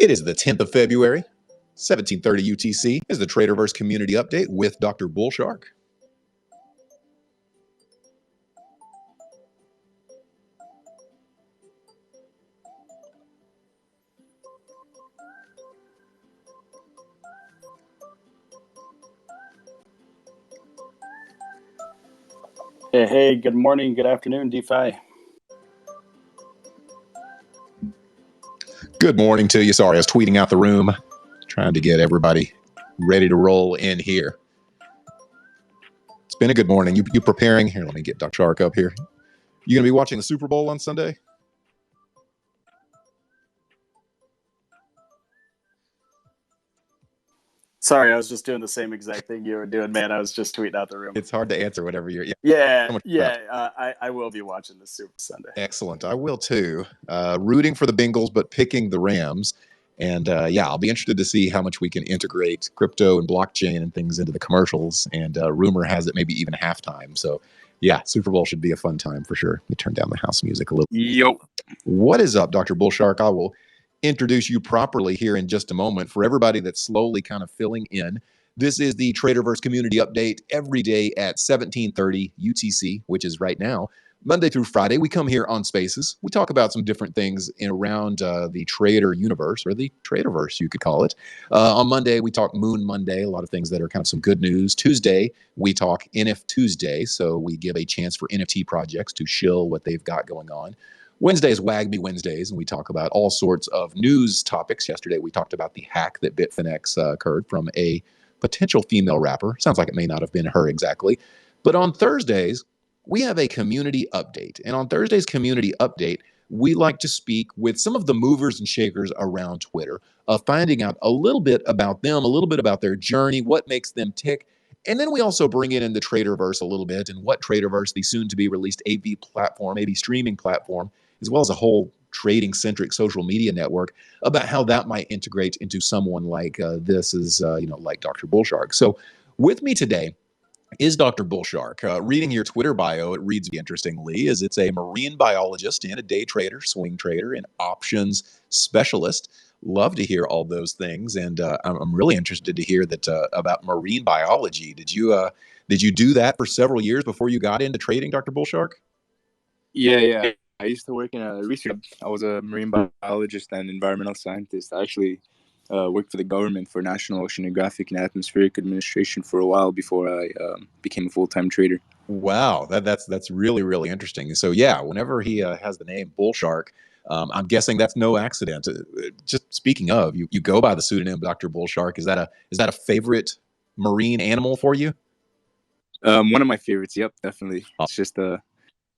It is the 10th of February, 1730 UTC. Is the Traderverse Community Update with Dr. Bullshark. Hey, good morning, good afternoon, DeFi. Good morning to you. Sorry, I was tweeting out the room, trying to get everybody ready to roll in here. It's been a good morning. You preparing? Here, let me get Dr. Shark up here. You gonna be watching the Super Bowl on Sunday? Sorry, I was just doing the same exact thing you were doing, man. I was just tweeting out the room. It's hard to answer whatever you're. I will be watching the Super Sunday. Excellent. I will too. Rooting for the Bengals, but picking the Rams. And I'll be interested to see how much we can integrate crypto and blockchain and things into the commercials. And rumor has it maybe even halftime. So, yeah, Super Bowl should be a fun time for sure. Let me turn down the house music a little. Yo. What is up, Dr. Bullshark? I will introduce you properly here in just a moment. For everybody that's slowly kind of filling in, this is the Traderverse Community Update every day at 1730 UTC, which is right now. Monday through Friday, we come here on Spaces. We talk about some different things in around the trader universe, or the Traderverse, you could call it. On Monday, we talk Moon Monday, a lot of things that are kind of some good news. Tuesday, we talk NF Tuesday, so we give a chance for NFT projects to shill what they've got going on. Wednesday is Wag Me Wednesdays, and we talk about all sorts of news topics. Yesterday, we talked about the hack that Bitfinex occurred from a potential female rapper. Sounds like it may not have been her exactly. But on Thursdays, we have a community update. And on Thursday's community update, we like to speak with some of the movers and shakers around Twitter, finding out a little bit about them, a little bit about their journey, what makes them tick. And then we also bring in the Traderverse a little bit, and what Traderverse, the soon-to-be released AV platform, AV streaming platform, as well as a whole trading-centric social media network, about how that might integrate into someone like like Dr. Bullshark. So with me today is Dr. Bullshark. Reading your Twitter bio, it reads interestingly, is it's a marine biologist and a day trader, swing trader, and options specialist. Love to hear all those things, and I'm really interested to hear that about marine biology. Did you do that for several years before you got into trading, Dr. Bullshark? Yeah. I used to work in a research. I was a marine biologist and environmental scientist. I actually worked for the government for National Oceanographic and Atmospheric Administration for a while before I became a full-time trader. Wow, that's really, really interesting. So yeah, whenever he has the name Bullshark, I'm guessing that's no accident. Just speaking of, you go by the pseudonym Dr. Bullshark. Is that a favorite marine animal for you? One of my favorites. Yep, definitely. It's just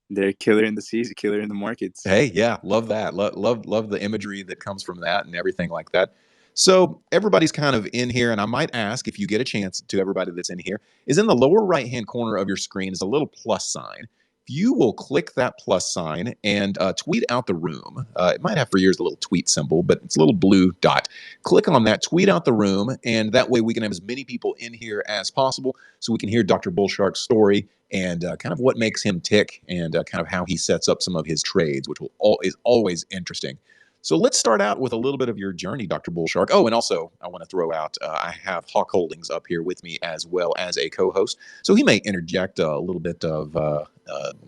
they're a killer in the seas, a killer in the markets. Hey, yeah, love that. Love the imagery that comes from that and everything like that. So everybody's kind of in here, and I might ask, if you get a chance, to everybody that's in here, is in the lower right-hand corner of your screen is a little plus sign. If you will click that plus sign and tweet out the room, it might have for years a little tweet symbol, but it's a little blue dot. Click on that, tweet out the room, and that way we can have as many people in here as possible so we can hear Dr. Bullshark's story and kind of what makes him tick, and kind of how he sets up some of his trades, which is always interesting. So let's start out with a little bit of your journey, Dr. Bullshark. Oh, and also I want to throw out, I have Hawk Holdings up here with me as well as a co-host. So he may interject a little bit of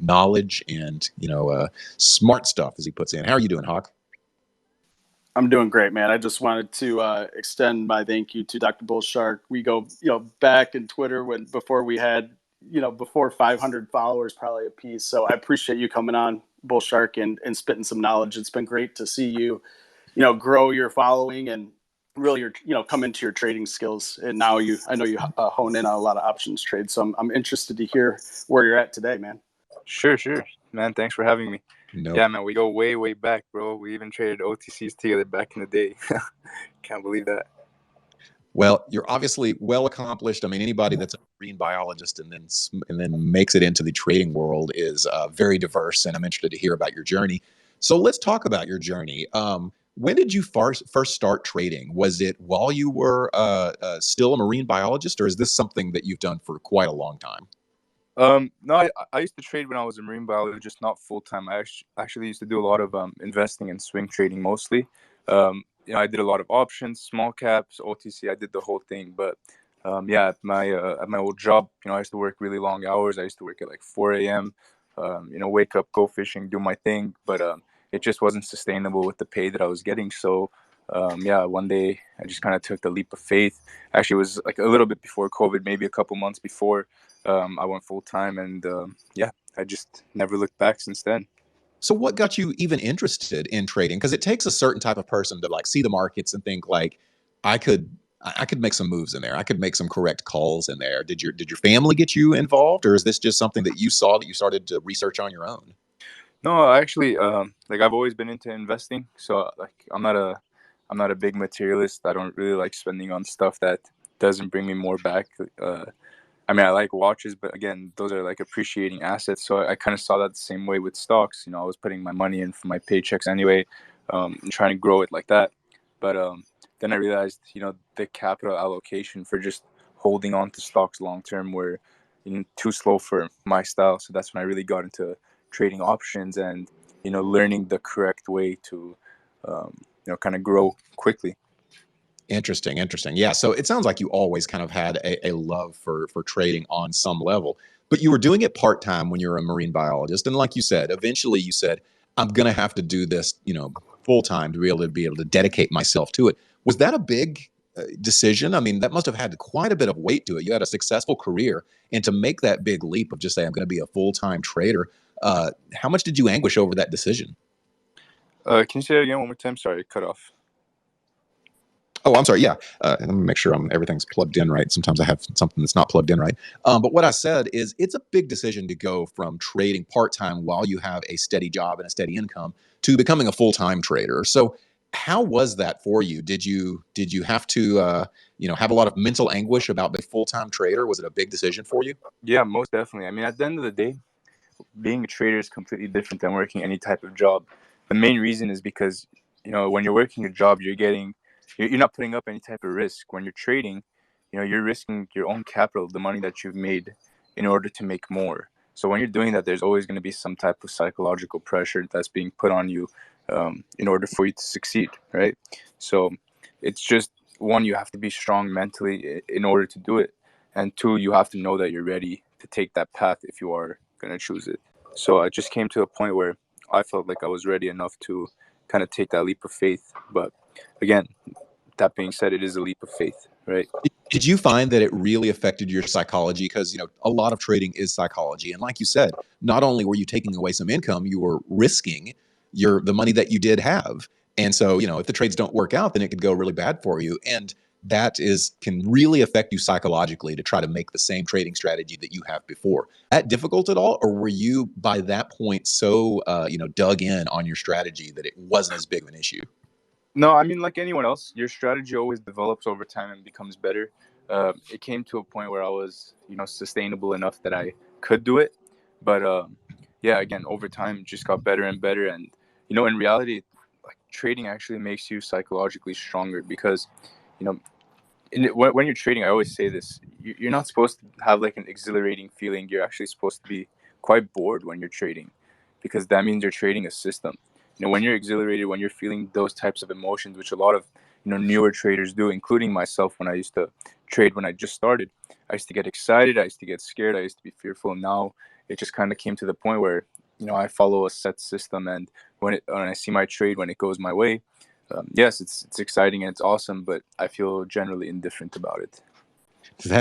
knowledge and, smart stuff as he puts in. How are you doing, Hawk? I'm doing great, man. I just wanted to extend my thank you to Dr. Bullshark. We go, back in Twitter before we had, before 500 followers probably a piece. So I appreciate you coming on, Bullshark, and spitting some knowledge. It's been great to see you, grow your following and really come into your trading skills. And now I know you hone in on a lot of options trades. So I'm interested to hear where you're at today, man. Sure, man. Thanks for having me. No. Yeah, man. We go way, way back, bro. We even traded OTCs together back in the day. Can't believe that. Well, you're obviously well accomplished. I mean, anybody that's a marine biologist and then makes it into the trading world is very diverse, and I'm interested to hear about your journey. So let's talk about your journey. When did you first start trading? Was it while you were still a marine biologist, or is this something that you've done for quite a long time? No, I used to trade when I was a marine biologist, not full time. I actually used to do a lot of investing and swing trading mostly. I did a lot of options, small caps, OTC. I did the whole thing. But yeah, at my old job, I used to work really long hours. I used to work at like 4 a.m. Wake up, go fishing, do my thing. But it just wasn't sustainable with the pay that I was getting. So yeah, one day I just kind of took the leap of faith. Actually, it was like a little bit before COVID, maybe a couple months before I went full time, and yeah, I just never looked back since then. So what got you even interested in trading? Because it takes a certain type of person to like see the markets and think like, I could I could make some moves in there. I could make some correct calls in there. Did your family get you involved, or is this just something that you saw that you started to research on your own? No, actually, like I've always been into investing, so like I'm not a big materialist. I don't really like spending on stuff that doesn't bring me more back. I mean, I like watches, but again, those are like appreciating assets. So I kind of saw that the same way with stocks. I was putting my money in for my paychecks anyway, and trying to grow it like that. But then I realized, the capital allocation for just holding on to stocks long term were too slow for my style. So that's when I really got into trading options and learning the correct way to kind of grow quickly. Interesting, interesting. Yeah. So it sounds like you always kind of had a love for trading on some level, but you were doing it part time when you were a marine biologist. And like you said, eventually you said, I'm gonna have to do this, full time to be able to dedicate myself to it. Was that a big decision? I mean, that must have had quite a bit of weight to it. You had a successful career, and to make that big leap of just say, I'm going to be a full time trader. How much did you anguish over that decision? Can you say that again one more time? Sorry, cut off. Oh, I'm sorry. Yeah. Let me make sure everything's plugged in right. Sometimes I have something that's not plugged in right. But what I said is it's a big decision to go from trading part time while you have a steady job and a steady income to becoming a full time trader. So, how was that for you? Did you have to have a lot of mental anguish about being a full time trader? Was it a big decision for you? Yeah, most definitely. I mean, at the end of the day, being a trader is completely different than working any type of job. The main reason is because when you're working a job, you're not putting up any type of risk. When you're trading, you're risking your own capital, the money that you've made, in order to make more. So when you're doing that, there's always going to be some type of psychological pressure that's being put on you in order for you to succeed, right? So it's just, one, you have to be strong mentally in order to do it, and two, you have to know that you're ready to take that path if you are going to choose it. So I just came to a point where I felt like I was ready enough to kind of take that leap of faith. But again, that being said, it is a leap of faith, right? Did you find that it really affected your psychology? Because a lot of trading is psychology, and like you said, not only were you taking away some income, you were risking the money that you did have. And so, if the trades don't work out, then it could go really bad for you. And can really affect you psychologically to try to make the same trading strategy that you have before. That difficult at all, or were you by that point so dug in on your strategy that it wasn't as big of an issue? No, I mean, like anyone else, your strategy always develops over time and becomes better. It came to a point where I was, sustainable enough that I could do it. But yeah, again, over time, it just got better and better. And, in reality, like trading actually makes you psychologically stronger because, you know, when you're trading, I always say this, you're not supposed to have like an exhilarating feeling. You're actually supposed to be quite bored when you're trading because that means you're trading a system. When you're exhilarated, when you're feeling those types of emotions, which a lot of newer traders do, including myself when I used to trade when I just started, I used to get excited, I used to get scared, I used to be fearful. Now it just kind of came to the point where I follow a set system, and when I see my trade, when it goes my way, yes, it's exciting and it's awesome, but I feel generally indifferent about it. Does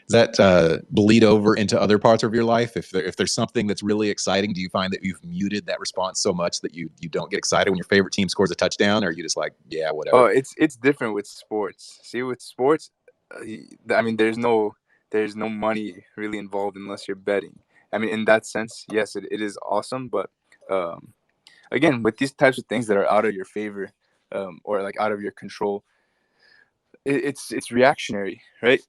that bleed over into other parts of your life? If there's something that's really exciting, do you find that you've muted that response so much that you don't get excited when your favorite team scores a touchdown, or are you just like, yeah, Oh, whatever? it's different with sports. See, with sports, I mean, there's no money really involved unless you're betting. I mean, in that sense, yes, it is awesome, but um, again, with these types of things that are out of your favor, or like out of your control, it's reactionary, right?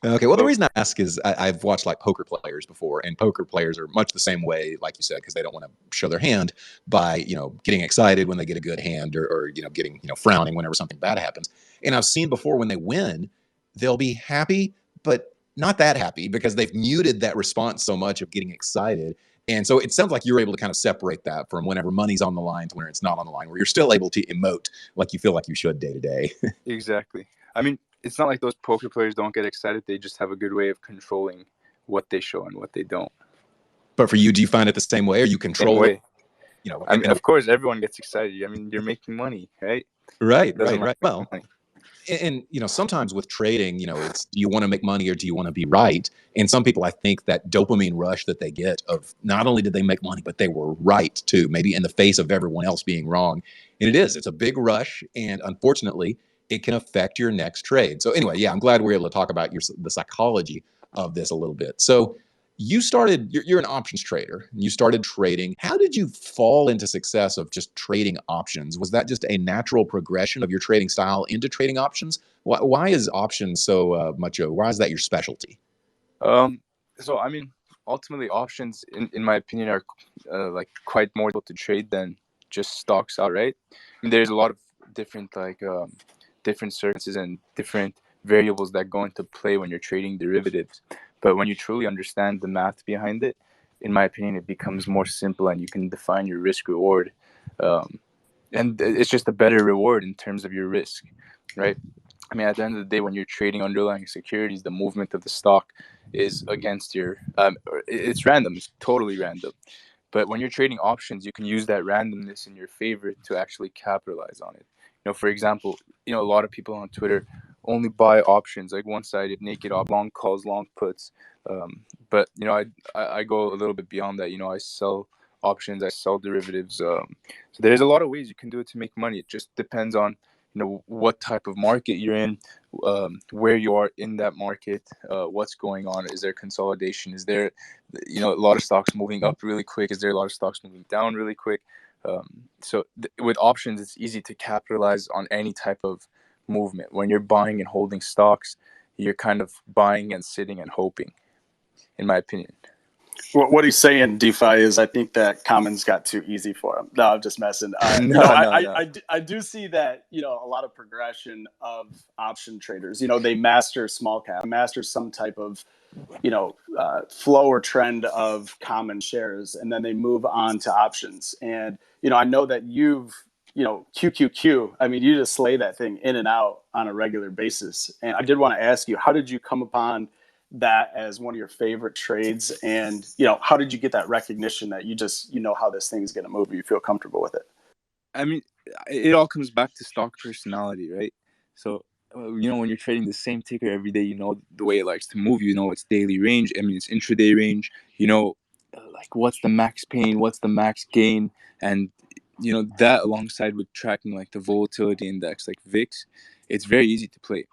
Okay, well, the So reason I ask is I've watched like poker players before, and poker players are much the same way, like you said, because they don't want to show their hand by getting excited when they get a good hand, or getting frowning whenever something bad happens. And I've seen before when they win, they'll be happy, but not that happy because they've muted that response so much of getting excited, And so it sounds like you're able to kind of separate that from whenever money's on the line to when it's not on the line, where you're still able to emote like you feel like you should day to day. Exactly. I mean, it's not like those poker players don't get excited. They just have a good way of controlling what they show and what they don't. But for you, do you find it the same way? Or you control it? You know, I mean, of course, everyone gets excited. I mean, you're making money, right? Right. Like Well, money. and you know, sometimes with trading, you know, it's, do you want to make money or do you want to be right? And some people, I think that dopamine rush that they get of not only did they make money, but they were right too, maybe in the face of everyone else being wrong. And it's a big rush, and unfortunately it can affect your next trade. So anyway, yeah, I'm glad we're able to talk about the psychology of this a little bit. So you're an options trader. You started trading. How did you fall into success of just trading options? Was that just a natural progression of your trading style into trading options? Why is options so why is that your specialty? So I mean, ultimately, options, in my opinion, are like quite more difficult to trade than just stocks outright. I mean, there's a lot of different different circumstances and different variables that go into play when you're trading derivatives. But when you truly understand the math behind it, in my opinion, it becomes more simple and you can define your risk reward. And it's just a better reward in terms of your risk, right? I mean, at the end of the day, when you're trading underlying securities, the movement of the stock is against your, it's random, it's totally random. But when you're trading options, you can use that randomness in your favor to actually capitalize on it. You know, for example, you know, a lot of people on Twitter only buy options, like one-sided, naked op, long calls, long puts. But you know, I go a little bit beyond that. You know, I sell options, I sell derivatives. So there's a lot of ways you can do it to make money. It just depends on, you know, what type of market you're in, where you are in that market, what's going on. Is there consolidation? Is there, you know, a lot of stocks moving up really quick? Is there a lot of stocks moving down really quick? With options, it's easy to capitalize on any type of movement. When you're buying and holding stocks, you're kind of buying and sitting and hoping, in my opinion. What he's saying, DeFi, is I think that commons got too easy for him. No, I'm just messing. No. I do see that, you know, a lot of progression of option traders. You know, they master small cap, master some type of, you know, flow or trend of common shares, and then they move on to options. And, you know, I know that you've, you know, QQQ, I mean, you just slay that thing in and out on a regular basis. And I did want to ask you, how did you come upon that as one of your favorite trades? And, you know, how did you get that recognition that you just, you know, how this thing's going to move, you feel comfortable with it? I mean, it all comes back to stock personality, right? So, you know, when you're trading the same ticker every day, you know the way it likes to move, you know its daily range, I mean, its intraday range, you know, like what's the max pain, what's the max gain, and, you know, that alongside with tracking like the volatility index, like VIX, it's very easy to play.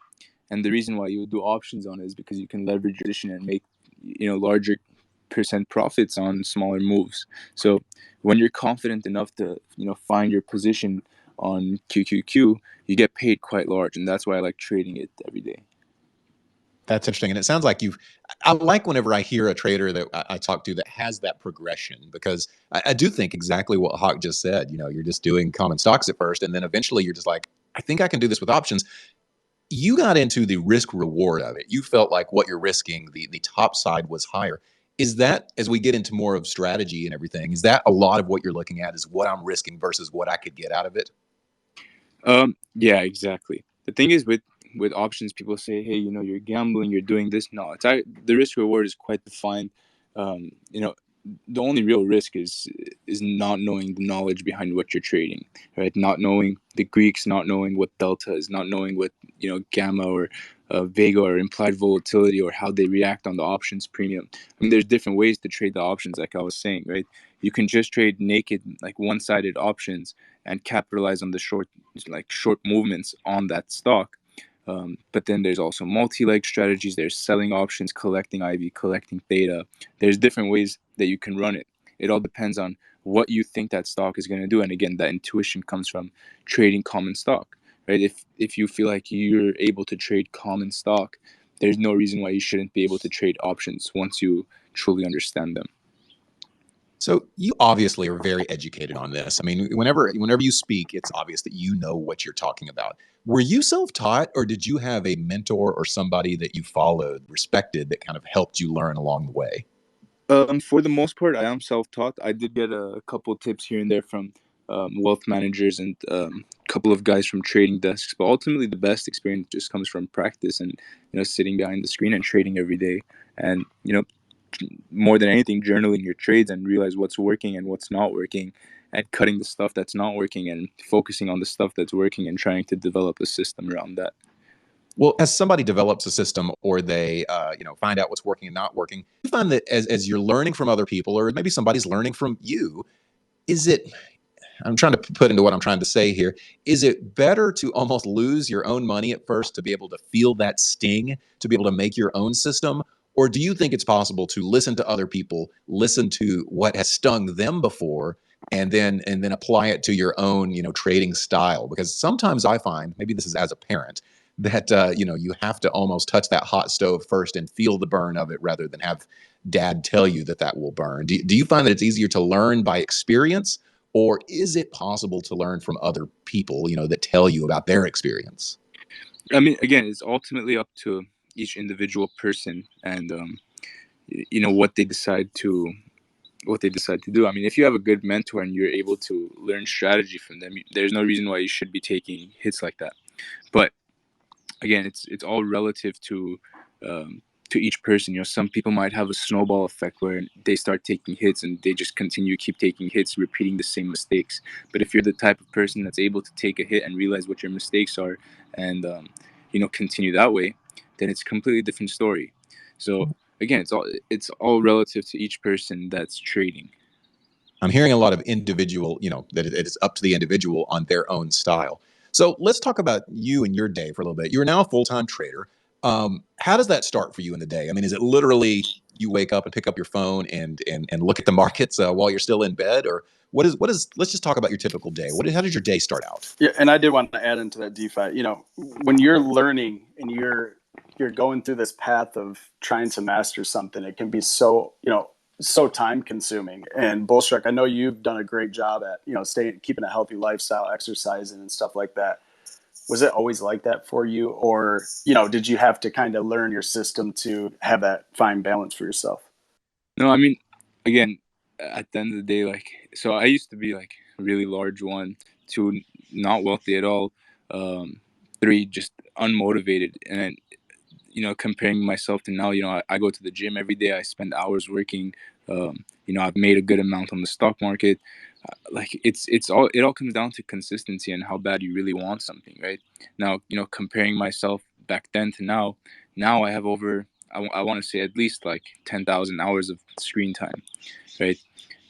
And the reason why you would do options on it is because you can leverage your position and make, you know, larger percent profits on smaller moves. So when you're confident enough to, you know, find your position on QQQ, you get paid quite large, and that's why I like trading it every day. That's interesting. And it sounds like I like whenever I hear a trader that I talk to that has that progression, because I do think exactly what Hawk just said. You know, you're just doing common stocks at first, and then eventually you're just like, I think I can do this with options. You got into the risk reward of it. You felt like what you're risking, the top side was higher. Is that, as we get into more of strategy and everything, is that a lot of what you're looking at, is what I'm risking versus what I could get out of it? Yeah, exactly. The thing is with options, people say, hey, you know, you're gambling, you're doing this. No, the risk reward is quite defined. You know, the only real risk is not knowing the knowledge behind what you're trading, right? Not knowing the Greeks, not knowing what delta is, not knowing what, you know, gamma or vega or implied volatility, or how they react on the options premium. I mean, there's different ways to trade the options, like I was saying, right? You can just trade naked, like one-sided options, and capitalize on the short movements on that stock. But then there's also multi-leg strategies. There's selling options, collecting IV, collecting theta. There's different ways that you can run it. It all depends on what you think that stock is going to do. And again, that intuition comes from trading common stock, right? If you feel like you're able to trade common stock, there's no reason why you shouldn't be able to trade options once you truly understand them. So you obviously are very educated on this. I mean, whenever you speak, it's obvious that you know what you're talking about. Were you self-taught, or did you have a mentor or somebody that you followed, respected, that kind of helped you learn along the way? For the most part, I am self-taught. I did get a couple tips here and there from wealth managers and a couple of guys from trading desks, but ultimately the best experience just comes from practice and sitting behind the screen and trading every day, and more than anything, journaling your trades and realize what's working and what's not working, and cutting the stuff that's not working and focusing on the stuff that's working and trying to develop a system around that. Well, as somebody develops a system or they, find out what's working and not working, you find that as you're learning from other people, or maybe somebody's learning from you, is it, I'm trying to put into what I'm trying to say here, is it better to almost lose your own money at first to be able to feel that sting, to be able to make your own system? Or do you think it's possible to listen to other people, listen to what has stung them before, and then apply it to your own, trading style? Because sometimes I find, maybe this is as a parent, that you have to almost touch that hot stove first and feel the burn of it rather than have dad tell you that that will burn. Do you find that it's easier to learn by experience, or is it possible to learn from other people, that tell you about their experience? I mean, again, it's ultimately up to each individual person and what they decide to do. I mean, if you have a good mentor and you're able to learn strategy from them, there's no reason why you should be taking hits like that. But again, it's all relative to each person. Some people might have a snowball effect where they start taking hits and they just keep taking hits, repeating the same mistakes. But if you're the type of person that's able to take a hit and realize what your mistakes are and continue that way, then it's a completely different story. So again, it's all relative to each person that's trading. I'm hearing a lot of individual, that it is up to the individual on their own style. So let's talk about you and your day for a little bit. You're now a full-time trader. How does that start for you in the day? I mean, is it literally you wake up and pick up your phone and look at the markets while you're still in bed, or what is? Let's just talk about your typical day. How does your day start out? Yeah, and I did want to add into that DeFi. When you're learning and you're going through this path of trying to master something, it can be so time consuming. And Bullshark, I know you've done a great job at keeping a healthy lifestyle, exercising and stuff like that. Was it always like that for you, or did you have to kind of learn your system to have that fine balance for yourself? No, I mean, again, at the end of the day, so I used to be a really large, one, two, not wealthy at all, three, just unmotivated, and comparing myself to now, I go to the gym every day. I spend hours working. I've made a good amount on the stock market. It all comes down to consistency and how bad you really want something, right? Now, comparing myself back then to now I have over, I want to say at least 10,000 hours of screen time, right?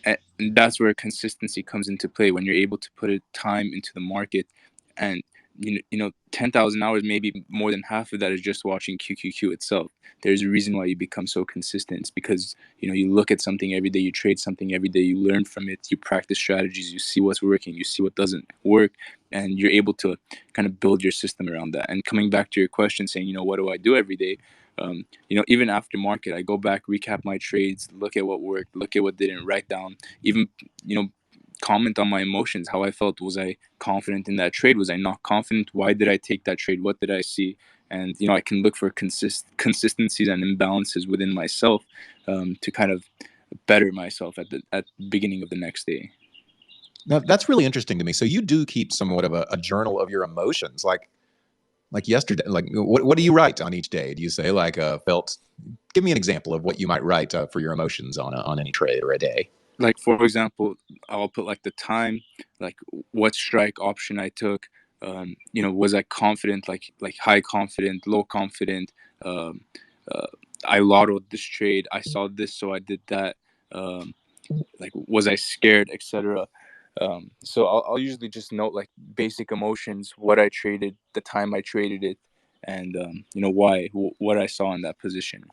And that's where consistency comes into play when you're able to put time into the market. And 10,000 hours, maybe more than half of that is just watching QQQ itself. There's a reason why you become so consistent. It's because you look at something every day, you trade something every day, you learn from it, you practice strategies, you see what's working, you see what doesn't work, and you're able to kind of build your system around that. And coming back to your question, saying what do I do every day? Even after market, I go back, recap my trades, look at what worked, look at what didn't, write down, even comment on my emotions, how I felt. Was I confident in that trade? Was I not confident? Why did I take that trade? What did I see? And I can look for consistencies and imbalances within myself to kind of better myself at the beginning of the next day. Now, that's really interesting to me. So you do keep somewhat of a journal of your emotions, like yesterday. Like, what do you write on each day? Do you say felt? Give me an example of what you might write for your emotions on any trade or a day. Like, for example, I'll put the time, what strike option I took. Was I confident, like high confident, low confident? Um, I lottoed this trade. I saw this, so I did that. Was I scared, etc. So I'll usually just note basic emotions, what I traded, the time I traded it, and why, what I saw in that position.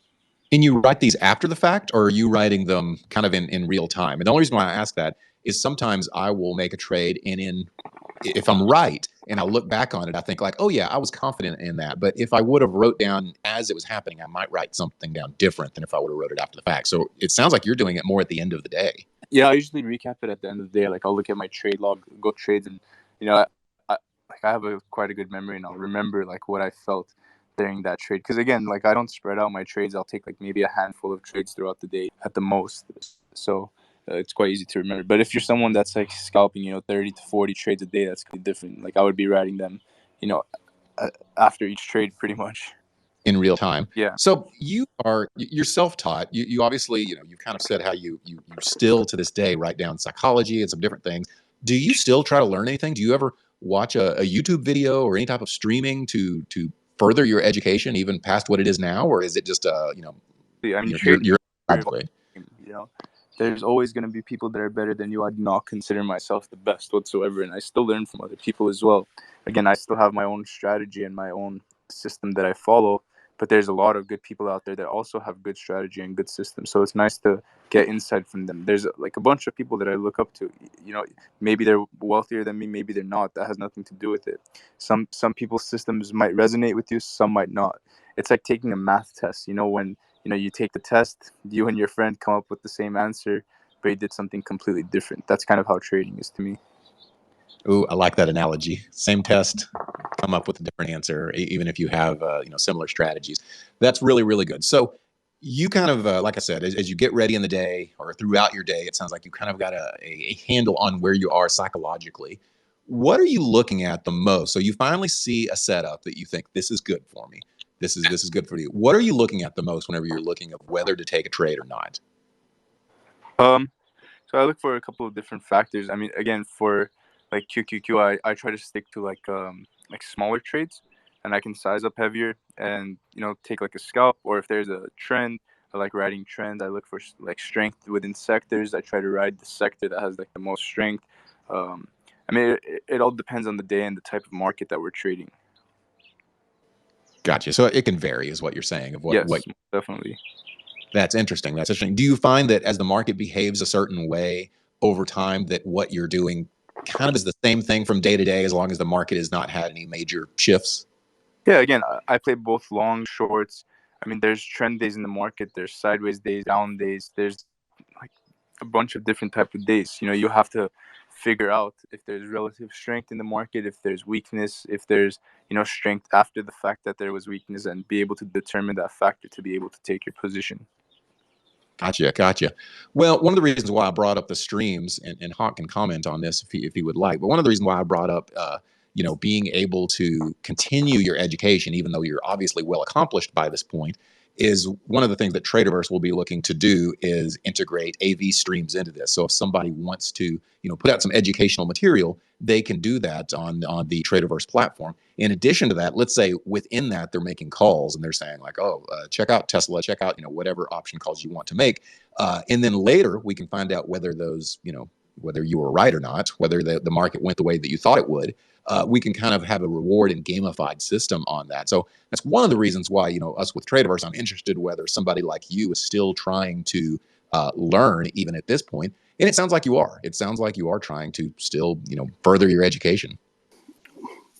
And you write these after the fact, or are you writing them kind of in real time? And the only reason why I ask that is sometimes I will make a trade, and if I'm right and I look back on it, I think oh yeah, I was confident in that. But if I would have wrote down as it was happening, I might write something down different than if I would have wrote it after the fact. So it sounds like you're doing it more at the end of the day. Yeah, I usually recap it at the end of the day. I'll look at my trade log, go trades, and I have quite a good memory, and I'll remember what I felt during that trade. Because again, like I don't spread out my trades. I'll take like maybe a handful of trades throughout the day at the most. So it's quite easy to remember. But if you're someone that's like scalping, 30 to 40 trades a day, that's completely different. Like I would be writing them, after each trade pretty much. In real time. Yeah. So you're self-taught. You obviously, you've kind of said how you still to this day write down psychology and some different things. Do you still try to learn anything? Do you ever watch a YouTube video or any type of streaming to further your education even past what it is now? Or is it just I mean, you're there's always going to be people that are better than you. I do not consider myself the best whatsoever, and I still learn from other people as well. Again, I still have my own strategy and my own system that I follow, but there's a lot of good people out there that also have good strategy and good systems. So it's nice to get insight from them. There's like a bunch of people that I look up to. Maybe they're wealthier than me, maybe they're not. That has nothing to do with it. Some people's systems might resonate with you, some might not. It's like taking a math test. When you take the test, you and your friend come up with the same answer, but you did something completely different. That's kind of how trading is to me. Ooh, I like that analogy. Same test, come up with a different answer, even if you have similar strategies. That's really, really good. So you kind of, like I said, as you get ready in the day or throughout your day, it sounds like you kind of got a handle on where you are psychologically. What are you looking at the most? So you finally see a setup that you think this is good for me. This is good for you. What are you looking at the most whenever you're looking at whether to take a trade or not? So I look for a couple of different factors. I mean, again, for like QQQ, I try to stick to like smaller trades, and I can size up heavier and take like a scalp. Or if there's a trend, I like riding trends. I look for like strength within sectors. I try to ride the sector that has like the most strength. I mean, it all depends on the day and the type of market that we're trading. Gotcha. So it can vary, is what you're saying. Yes, definitely. That's interesting. That's interesting. Do you find that as the market behaves a certain way over time, that what you're doing kind of is the same thing from day to day, as long as the market has not had any major shifts? Yeah, again, I play both long, shorts. I mean, there's trend days in the market. There's sideways days, down days. There's like a bunch of different type of days. You have to figure out if there's relative strength in the market, if there's weakness, if there's strength after the fact that there was weakness, and be able to determine that factor to be able to take your position. Gotcha. Well, one of the reasons why I brought up the streams, and Hawk can comment on this if he would like, but one of the reasons why I brought up, being able to continue your education, even though you're obviously well accomplished by this point, is one of the things that Traderverse will be looking to do is integrate AV streams into this. So if somebody wants to, put out some educational material, they can do that on the Traderverse platform. In addition to that, let's say within that they're making calls and they're saying like, check out Tesla, check out whatever option calls you want to make, and then later we can find out whether those whether you were right or not, whether the market went the way that you thought it would. We can kind of have a reward and gamified system on that. So that's one of the reasons why, us with Traderverse, I'm interested whether somebody like you is still trying to learn even at this point. And it sounds like you are. It sounds like you are trying to still, further your education.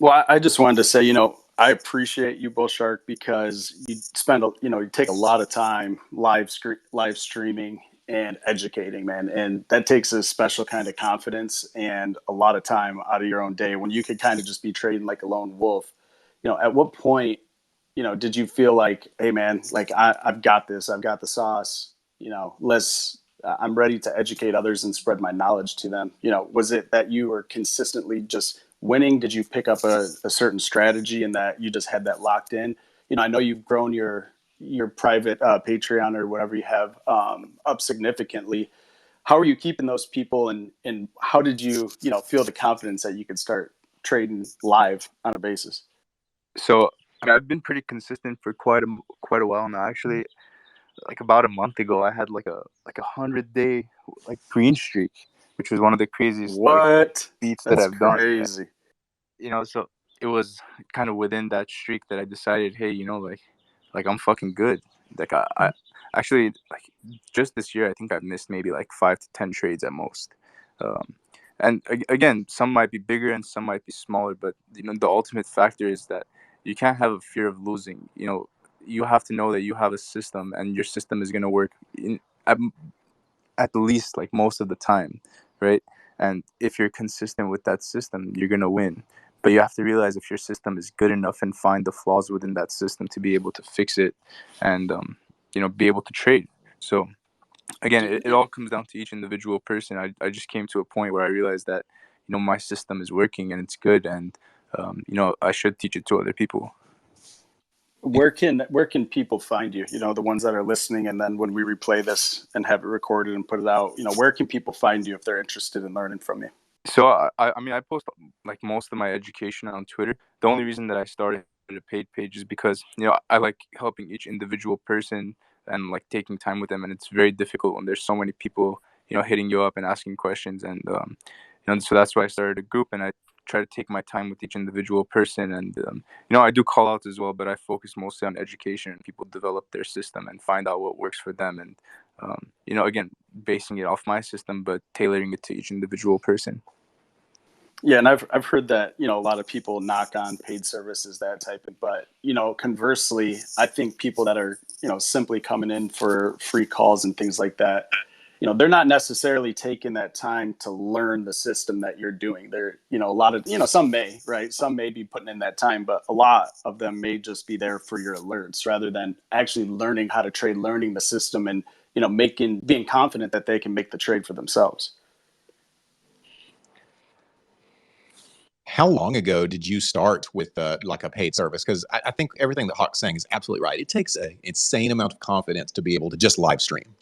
Well, I just wanted to say, I appreciate you, Bull Shark, because you spend, you take a lot of time live streaming and educating, man. And that takes a special kind of confidence and a lot of time out of your own day when you could kind of just be trading like a lone wolf. At what point, did you feel like, hey, man, like I've got this, I've got the sauce, I'm ready to educate others and spread my knowledge to them. Was it that you were consistently just winning? Did you pick up a certain strategy and that you just had that locked in? I know you've grown your private Patreon or whatever you have up significantly. How are you keeping those people, and how did you feel the confidence that you could start trading live on a basis? So I've been pretty consistent for quite a while now. Actually, like about a month ago, I had like a 100-day like green streak, which was one of the craziest beats that I've done. Crazy. So it was kind of within that streak that I decided, hey, like I'm fucking good. Like I actually, like, just this year, I think I've missed maybe like 5 to 10 trades at most. And again, some might be bigger and some might be smaller, but the ultimate factor is that you can't have a fear of losing. You have to know that you have a system, and your system is going to work at the least like most of the time, right? And if you're consistent with that system, you're going to win. But you have to realize if your system is good enough and find the flaws within that system to be able to fix it and, be able to trade. So again, it all comes down to each individual person. I just came to a point where I realized that, my system is working and it's good, and, I should teach it to other people. Where can people find you? The ones that are listening, and then when we replay this and have it recorded and put it out, where can people find you if they're interested in learning from you? So I post like most of my education on Twitter. The only reason that I started a paid page is because I like helping each individual person and like taking time with them, and it's very difficult when there's so many people hitting you up and asking questions, and so that's why I started a group, and I try to take my time with each individual person, and I do call outs as well, but I focus mostly on education and people develop their system and find out what works for them, and again, basing it off my system but tailoring it to each individual person. Yeah, and I've heard that a lot of people knock on paid services, that type of, but conversely, I think people that are simply coming in for free calls and things like that, they're not necessarily taking that time to learn the system that you're doing. They're a lot of some may, right, some may be putting in that time, but a lot of them may just be there for your alerts rather than actually learning how to trade, learning the system, and being confident that they can make the trade for themselves. How long ago did you start with like a paid service? Because I think everything that Hawk's saying is absolutely right. It takes an insane amount of confidence to be able to just live stream,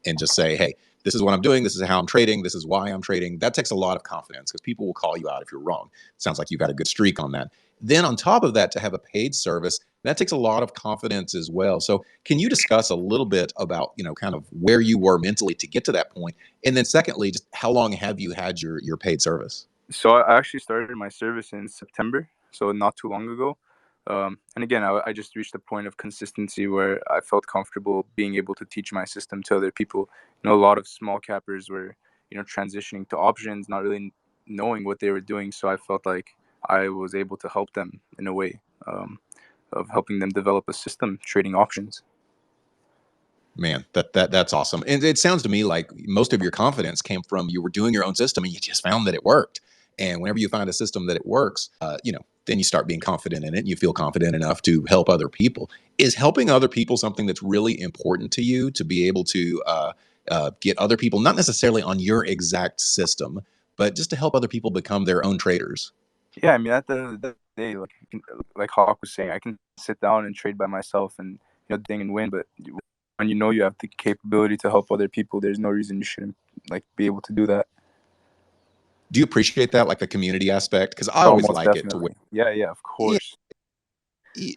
and just say, hey, this is what I'm doing. This is how I'm trading. This is why I'm trading. That takes a lot of confidence because people will call you out if you're wrong. Sounds like you've got a good streak on that. Then on top of that, to have a paid service, that takes a lot of confidence as well. So can you discuss a little bit about, kind of where you were mentally to get to that point? And then secondly, just how long have you had your paid service? So I actually started my service in September, so not too long ago. And again, I just reached a point of consistency where I felt comfortable being able to teach my system to other people. A lot of small cappers were, transitioning to options, not really knowing what they were doing. So I felt like I was able to help them in a way, of helping them develop a system trading options. Man, that's awesome. And it sounds to me like most of your confidence came from you were doing your own system and you just found that it worked. And whenever you find a system that it works, then you start being confident in it and you feel confident enough to help other people. Is helping other people something that's really important to you to be able to get other people, not necessarily on your exact system, but just to help other people become their own traders? Yeah, I mean, at the end of the day, like Hawk was saying, I can sit down and trade by myself and ding and win. But when you have the capability to help other people, there's no reason you shouldn't like be able to do that. Do you appreciate that, like the community aspect? Because I Oh, always most like it to where, definitely. Yeah, of yeah, course.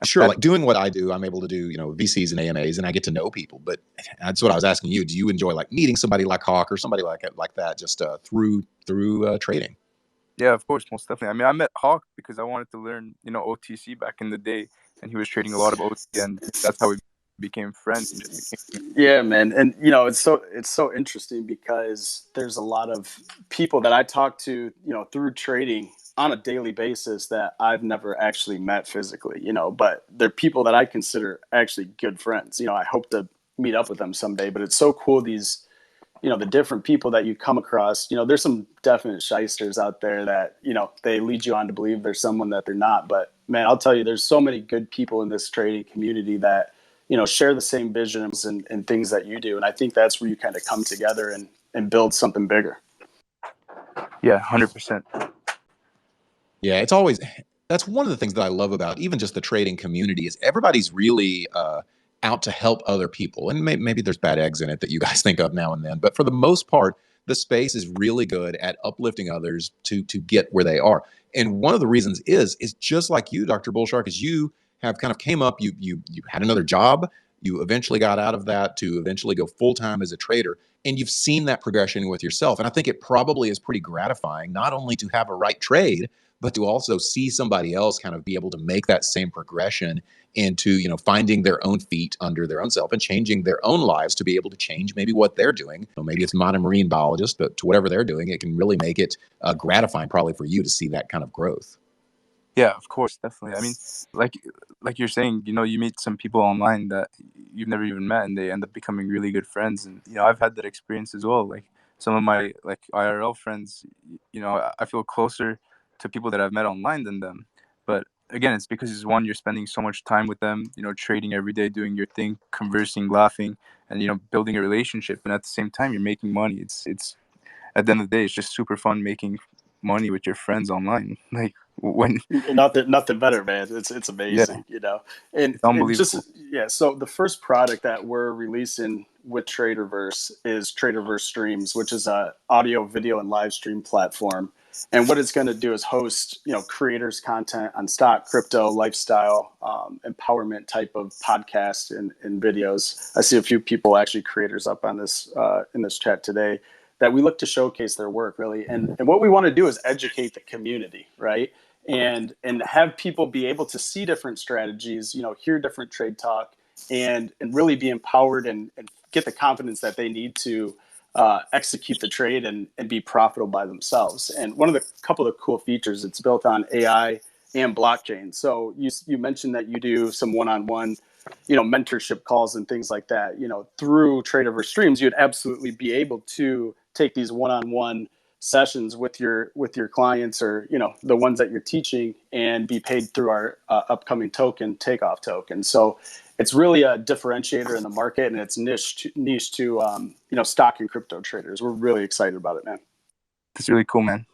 sure, like doing what I do, I'm able to do, VCs and AMAs, and I get to know people. But that's what I was asking you. Do you enjoy like meeting somebody like Hawk or somebody like that just through trading? Yeah, of course, most definitely. I mean, I met Hawk because I wanted to learn, OTC back in the day, and he was trading a lot of OT, and that's how we became friends. And just became. Yeah, man, and it's so interesting because there's a lot of people that I talk to, through trading on a daily basis that I've never actually met physically, but they're people that I consider actually good friends. I hope to meet up with them someday, but it's so cool these the different people that you come across. There's some definite shysters out there that they lead you on to believe there's someone that they're not, but man, I'll tell you, there's so many good people in this trading community that share the same visions and things that you do, and I think that's where you kind of come together and build something bigger. Yeah, 100%. Yeah, it's always that's one of the things that I love about even just the trading community is everybody's really out to help other people. And maybe there's bad eggs in it that you guys think of now and then, but for the most part, the space is really good at uplifting others to get where they are. And one of the reasons is just like you, Dr. Bullshark, is you have kind of came up, you had another job, you eventually got out of that to eventually go full time as a trader. And you've seen that progression with yourself. And I think it probably is pretty gratifying, not only to have a right trade, but to also see somebody else kind of be able to make that same progression into finding their own feet under their own self and changing their own lives to be able to change maybe what they're doing. Maybe it's not a marine biologist, but to whatever they're doing, it can really make it gratifying probably for you to see that kind of growth. Yeah, of course, definitely. I mean, like you're saying, you meet some people online that you've never even met, and they end up becoming really good friends. And I've had that experience as well. Like some of my like IRL friends, I feel closer to people that I've met online than them. But again, it's because one, you're spending so much time with them, trading every day, doing your thing, conversing, laughing, and building a relationship. And at the same time, you're making money. It's at the end of the day, it's just super fun making money with your friends online. Like when Nothing better, man. It's yeah, amazing, and it's unbelievable. so the first product that we're releasing with Traderverse is Traderverse Streams, which is a audio, video, and live stream platform. And what it's going to do is host, creators' content on stock, crypto, lifestyle, empowerment type of podcasts and videos. I see a few people, actually creators, up on this in this chat today, that we look to showcase their work, really. And what we want to do is educate the community, right? And have people be able to see different strategies, hear different trade talk, and really be empowered and get the confidence that they need to execute the trade and be profitable by themselves. And one of the couple of cool features, it's built on AI and blockchain. So you mentioned that you do some one-on-one, mentorship calls and things like that. Through Traderverse Streams, you'd absolutely be able to take these one-on-one sessions with your clients, or the ones that you're teaching, and be paid through our upcoming token, Takeoff token. So it's really a differentiator in the market, and it's niche to stock and crypto traders. We're really excited about it, man. It's really cool, man.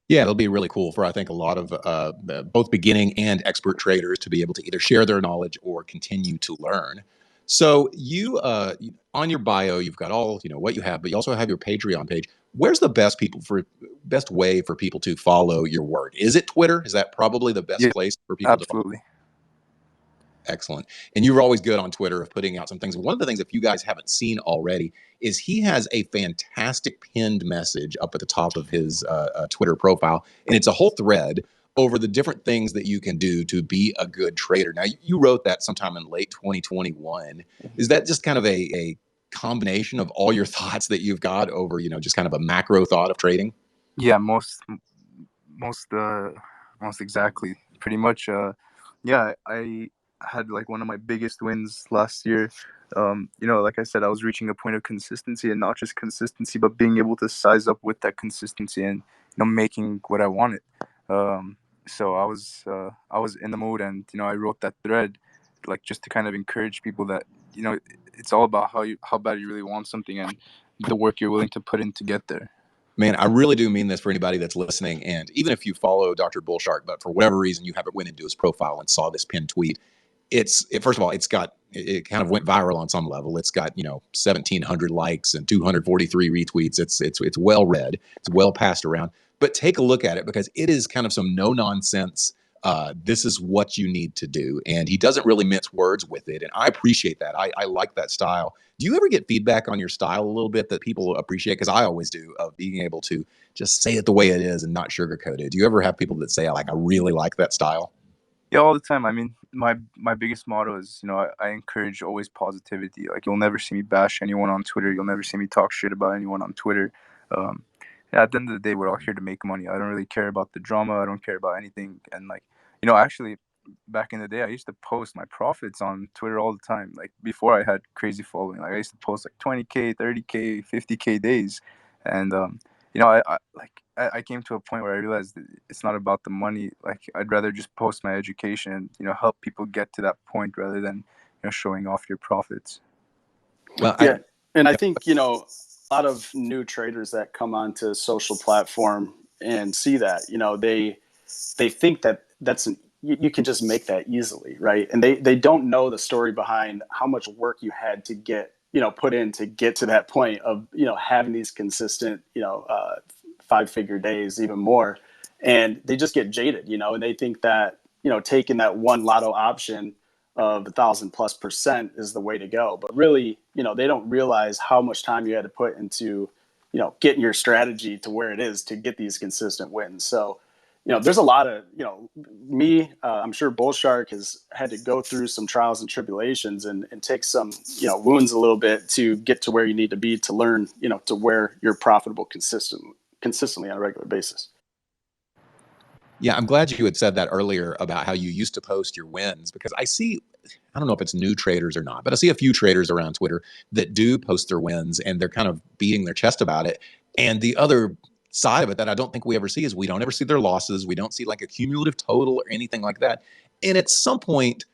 Yeah, it'll be really cool for, I think, a lot of both beginning and expert traders to be able to either share their knowledge or continue to learn. So you, on your bio, you've got all, what you have, but you also have your Patreon page. Where's the best way for people to follow your work? Is it Twitter? Is that probably the best place for people to follow? Absolutely. Excellent. And you were always good on Twitter of putting out some things. One of the things, if you guys haven't seen already, is he has a fantastic pinned message up at the top of his Twitter profile. And it's a whole thread over the different things that you can do to be a good trader. Now, you wrote that sometime in late 2021. Is that just kind of a combination of all your thoughts that you've got over, just kind of a macro thought of trading? Yeah, most exactly. Pretty much. Yeah, I had like one of my biggest wins last year. Like I said, I was reaching a point of consistency, and not just consistency, but being able to size up with that consistency and making what I wanted. So I was in the mood, and I wrote that thread, like, just to kind of encourage people that it's all about how bad you really want something and the work you're willing to put in to get there. Man, I really do mean this for anybody that's listening. And even if you follow Dr. Bullshark, but for whatever reason you haven't went into his profile and saw this pinned tweet, first of all, it kind of went viral on some level. It's got 1,700 likes and 243 retweets. It's well read. It's well passed around. But take a look at it, because it is kind of some no nonsense. This is what you need to do, and he doesn't really mince words with it, and I appreciate that. I like that style. Do you ever get feedback on your style a little bit that people appreciate? Because I always do, of being able to just say it the way it is and not sugarcoat it. Do you ever have people that say, I really like that style? Yeah, all the time. I mean, my biggest motto is, I encourage always positivity. Like, you'll never see me bash anyone on Twitter. You'll never see me talk shit about anyone on Twitter. At the end of the day, we're all here to make money. I don't really care about the drama. I don't care about anything. And actually, back in the day, I used to post my profits on Twitter all the time. Like, before I had crazy following, I used to post like 20K, 30K, 50K days. And I came to a point where I realized that it's not about the money. Like, I'd rather just post my education and help people get to that point, rather than showing off your profits. Well, yeah, and I think a lot of new traders that come onto social platform and see that they think that you can just make that easily, right? And they don't know the story behind how much work you had to get put in to get to that point of having these consistent 5-figure days, even more. And they just get jaded, and they think that taking that one lotto option of 1,000+% is the way to go. But really, they don't realize how much time you had to put into getting your strategy to where it is to get these consistent wins. So there's a lot of I'm sure Bullshark has had to go through some trials and tribulations and take some wounds a little bit to get to where you need to be to learn to where you're profitable consistently on a regular basis. Yeah, I'm glad you had said that earlier about how you used to post your wins, because I don't know if it's new traders or not, but I see a few traders around Twitter that do post their wins, and they're kind of beating their chest about it. And the other side of it that I don't think we ever see is we don't ever see their losses. We don't see like a cumulative total or anything like that. And at some point,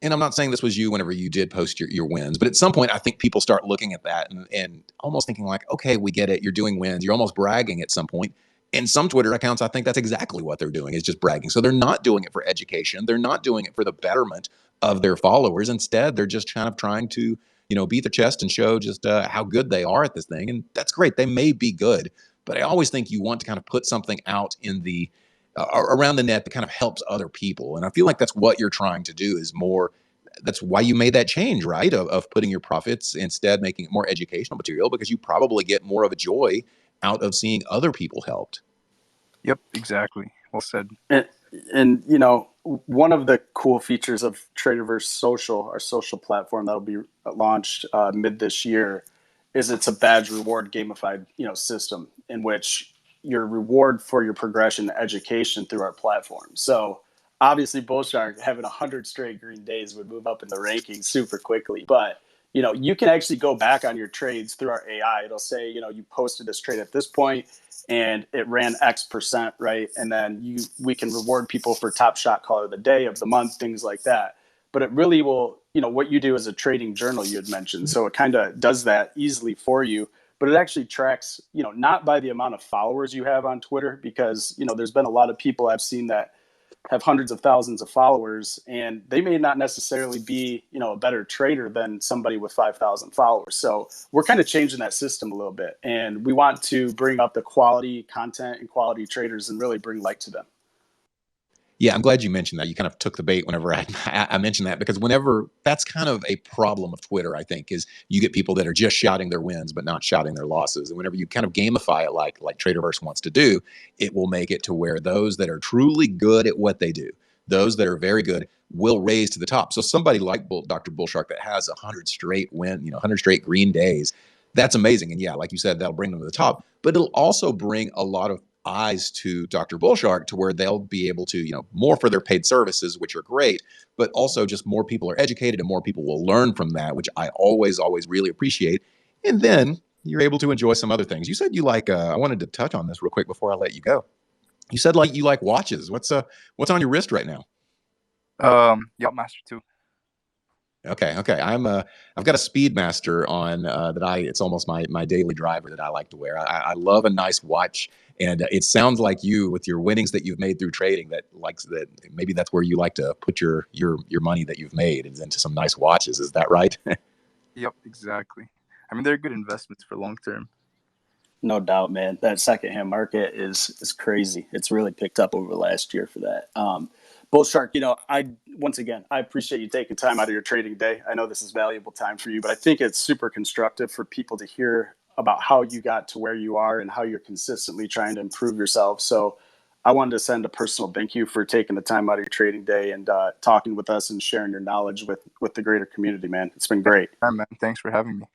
and I'm not saying this was you whenever you did post your wins, but at some point, I think people start looking at that and almost thinking like, okay, we get it. You're doing wins. You're almost bragging at some point. And some Twitter accounts, I think that's exactly what they're doing, is just bragging. So they're not doing it for education. They're not doing it for the betterment of their followers. Instead, they're just kind of trying to, beat their chest and show just how good they are at this thing. And that's great. They may be good, but I always think you want to kind of put something out in the around the net that kind of helps other people. And I feel like that's what you're trying to do is more. That's why you made that change, right? Of putting your profits instead, making it more educational material, because you probably get more of a joy out of seeing other people helped. Yep, exactly. Well said. And one of the cool features of Traderverse Social, our social platform that'll be launched mid this year, is it's a badge reward gamified system in which your reward for your progression education through our platform. So obviously Bull Shark having 100 straight green days would move up in the rankings super quickly, but you can actually go back on your trades through our AI. It'll say, you posted this trade at this point and it ran X%, right? And then we can reward people for top shot caller of the day, of the month, things like that. But it really will, what you do as a trading journal you had mentioned. So it kind of does that easily for you, but it actually tracks, not by the amount of followers you have on Twitter, because, there's been a lot of people I've seen that have hundreds of thousands of followers, and they may not necessarily be, a better trader than somebody with 5,000 followers. So we're kind of changing that system a little bit, and we want to bring up the quality content and quality traders and really bring light to them. Yeah, I'm glad you mentioned that. You kind of took the bait whenever I mentioned that, because whenever that's kind of a problem of Twitter, I think, is you get people that are just shouting their wins but not shouting their losses. And whenever you kind of gamify it like Traderverse wants to do, it will make it to where those that are truly good at what they do, those that are very good, will raise to the top. So somebody like Dr. Bullshark that has 100 straight 100 straight green days, that's amazing. And yeah, like you said, that'll bring them to the top, but it'll also bring a lot of eyes to Dr. Bullshark to where they'll be able to, more for their paid services, which are great, but also just more people are educated and more people will learn from that, which I always really appreciate. And then you're able to enjoy some other things. You said you like, I wanted to touch on this real quick before I let you go. You said like you like watches. What's on your wrist right now? Yacht Master 2. Okay. I've got a Speedmaster on it's almost my daily driver that I like to wear. I love a nice watch, and it sounds like you, with your winnings that you've made through trading, that maybe that's where you like to put your money that you've made into some nice watches. Is that right? Yep, exactly. I mean, they're good investments for long term. No doubt, man. That secondhand market is crazy. It's really picked up over the last year for that. Bull Shark, I appreciate you taking time out of your trading day. I know this is valuable time for you, but I think it's super constructive for people to hear about how you got to where you are and how you're consistently trying to improve yourself. So I wanted to send a personal thank you for taking the time out of your trading day and talking with us and sharing your knowledge with the greater community, man. It's been great. Yeah, man. Thanks for having me.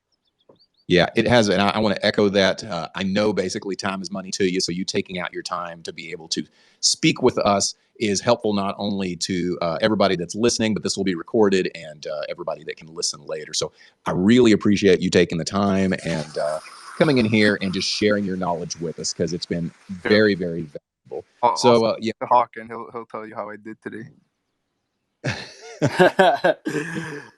Yeah, it has. And I want to echo that. I know basically time is money to you. So you taking out your time to be able to speak with us is helpful, not only to everybody that's listening, but this will be recorded and everybody that can listen later. So I really appreciate you taking the time and coming in here and just sharing your knowledge with us, because it's been very, very valuable. So yeah, the Hawk, and he'll tell you how I did today.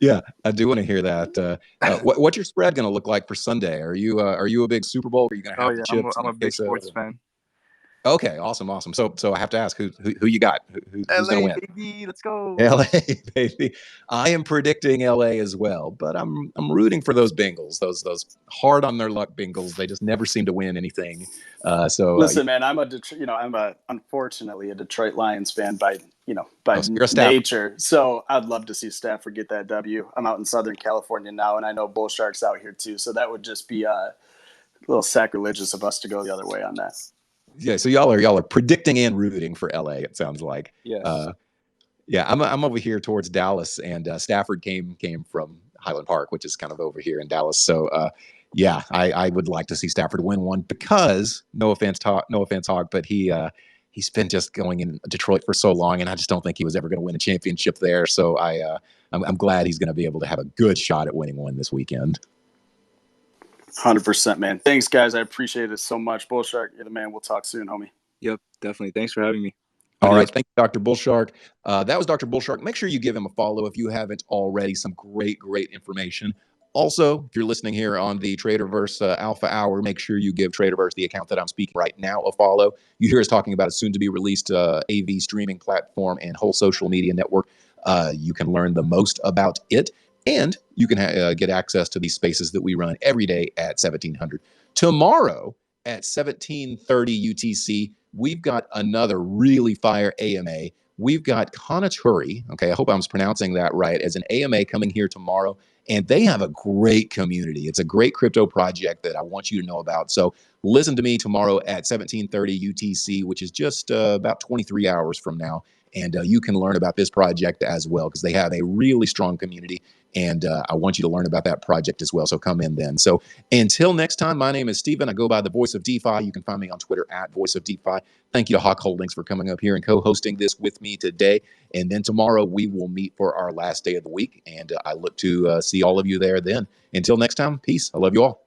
Yeah, I do want to hear that. What's your spread going to look like for Sunday? Are you a big Super Bowl? Are you going to have the chips? I'm a big sports fan. Okay, awesome. So I have to ask, who you got? Who's going to win? Baby, let's go. LA, baby. I am predicting LA as well, but I'm rooting for those Bengals. Those hard on their luck Bengals. They just never seem to win anything. Listen, man, I'm unfortunately a Detroit Lions fan by nature. So I'd love to see Stafford get that W. I'm out in Southern California now, and I know Bull Shark's out here too. So that would just be a little sacrilegious of us to go the other way on that. Yeah, so y'all are predicting and rooting for LA. It sounds like. Yes. Yeah, I'm over here towards Dallas, and Stafford came from Highland Park, which is kind of over here in Dallas. So yeah, I would like to see Stafford win one, because no offense, Hog, but he's been just going in Detroit for so long, and I just don't think he was ever going to win a championship there. So I'm glad he's going to be able to have a good shot at winning one this weekend. 100%, man. Thanks, guys. I appreciate it so much. Bull Shark, you're the man. We'll talk soon, homie. Yep, definitely. Thanks for having me. All Adios. right. Thank you, Dr. Bullshark. That was Dr. Bullshark. Make sure you give him a follow if you haven't already. Some great information. Also, if you're listening here on the Traderverse Alpha Hour, make sure you give Traderverse, the account that I'm speaking right now, a follow. You hear us talking about a soon-to-be-released AV streaming platform and whole social media network. You can learn the most about it, and you can get access to these spaces that we run every day at 1700. Tomorrow at 1730 UTC, we've got another really fire AMA. We've got Conaturi, okay, I hope I'm pronouncing that right, as an AMA coming here tomorrow, and they have a great community. It's a great crypto project that I want you to know about. So listen to me tomorrow at 1730 UTC, which is just about 23 hours from now, and you can learn about this project as well because they have a really strong community, and I want you to learn about that project as well. So come in then. So until next time, my name is Steven. I go by the Voice of DeFi. You can find me on Twitter at Voice of DeFi. Thank you to Hawk Holdings for coming up here and co-hosting this with me today. And then tomorrow we will meet for our last day of the week. And I look to see all of you there then. Until next time, peace. I love you all.